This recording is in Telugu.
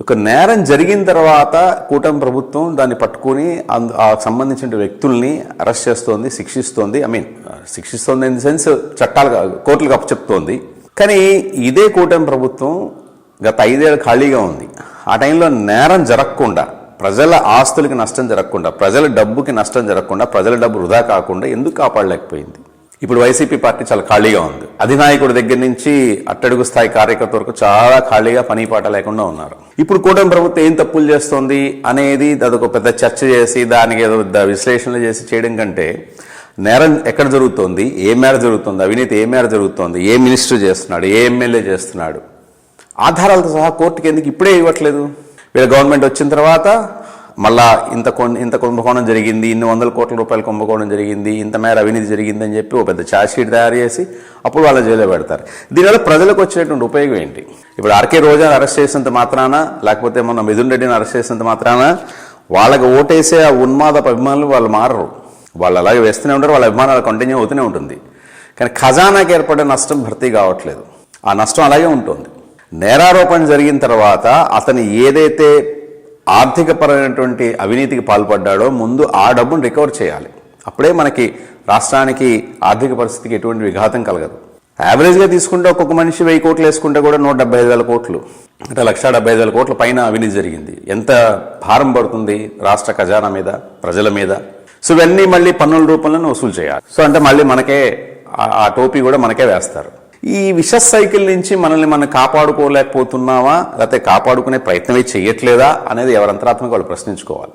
ఒక నేరం జరిగిన తర్వాత కూటమి ప్రభుత్వం దాన్ని పట్టుకుని ఆ సంబంధించిన వ్యక్తుల్ని అరెస్ట్ చేస్తోంది, శిక్షిస్తోంది. శిక్షిస్తోంది ఇన్ ది సెన్స్ చట్టాలు కోర్టులకు అప్పచెప్తోంది. కానీ ఇదే కూటమి ప్రభుత్వం గత 5 ఏళ్ళు ఖాళీగా ఉంది. ఆ టైంలో నేరం జరగకుండా, ప్రజల ఆస్తులకి నష్టం జరగకుండా, ప్రజల డబ్బుకి నష్టం జరగకుండా, ప్రజల డబ్బు వృధా కాకుండా ఎందుకు కాపాడలేకపోయింది? ఇప్పుడు వైసీపీ పార్టీ చాలా ఖాళీగా ఉంది. అధినాయకుడి దగ్గర నుంచి అట్టడుగు స్థాయి కార్యకర్త వరకు చాలా ఖాళీగా పని పాట లేకుండా ఉన్నారు. ఇప్పుడు కూటమి ప్రభుత్వం ఏం తప్పులు చేస్తోంది అనేది అదొక పెద్ద చర్చ చేసి దానికి ఏదో విశ్లేషణలు చేసి చేయడం కంటే, నేరం ఎక్కడ జరుగుతోంది, ఏ మేర జరుగుతుంది, అవినీతి ఏ మేర జరుగుతోంది, ఏ మినిస్టర్ చేస్తున్నాడు, ఏ ఎమ్మెల్యే చేస్తున్నాడు, ఆధారాలతో సహా కోర్టుకి ఎందుకు ఇప్పుడే ఇవ్వట్లేదు? వీళ్ళ గవర్నమెంట్ వచ్చిన తర్వాత మళ్ళా ఇంత కుంభకోణం జరిగింది, ఇన్ని 100 కోట్ల రూపాయల కుంభకోణం జరిగింది, ఇంత మేర అవినీతి జరిగిందని చెప్పి ఒక పెద్ద ఛార్జ్షీట్ తయారు చేసి అప్పుడు వాళ్ళ జైల్లో పెడతారు. దీనివల్ల ప్రజలకు వచ్చేటువంటి ఉపయోగం ఏంటి? ఇప్పుడు ఆర్కే రోజాను అరెస్ట్ చేసినంత మాత్రాన, లేకపోతే మొన్న మిథున్ రెడ్డిని అరెస్ట్ చేసినంత మాత్రాన వాళ్ళకి ఓటేసే ఆ ఉన్మాదపు అభిమానులు వాళ్ళు మారరు. వాళ్ళు అలాగే వేస్తూనే ఉంటారు, వాళ్ళ అభిమానాలు కంటిన్యూ అవుతూనే ఉంటుంది. కానీ ఖజానాకి ఏర్పడే నష్టం భర్తీ కావట్లేదు. ఆ నష్టం అలాగే ఉంటుంది. నేరారోపణ జరిగిన తర్వాత అతను ఏదైతే ఆర్థికపరమైనటువంటి అవినీతికి పాల్పడ్డాడో ముందు ఆ డబ్బును రికవర్ చేయాలి. అప్పుడే మనకి రాష్ట్రానికి ఆర్థిక పరిస్థితికి ఎటువంటి విఘాతం కలగదు. యావరేజ్గా తీసుకుంటే ఒక్కొక్క మనిషి 1000 కోట్లు వేసుకుంటే కూడా 175,000 కోట్లు, అంటే 1,75,000 కోట్ల పైన అవినీతి జరిగింది. ఎంత భారం పడుతుంది రాష్ట్ర ఖజానా మీద, ప్రజల మీద? సో ఇవన్నీ మళ్ళీ పన్నుల రూపంలోనే వసూలు చేయాలి. సో అంటే మళ్ళీ మనకే ఆ టోపీ కూడా మనకే వేస్తారు. ఈ విష సైకిల్ నుంచి మనల్ని మనం కాపాడుకోలేకపోతున్నావా, లేకపోతే కాపాడుకునే ప్రయత్నమే చేయట్లేదా అనేది ఎవరంతరాత్మక వాళ్ళు ప్రశ్నించుకోవాలి.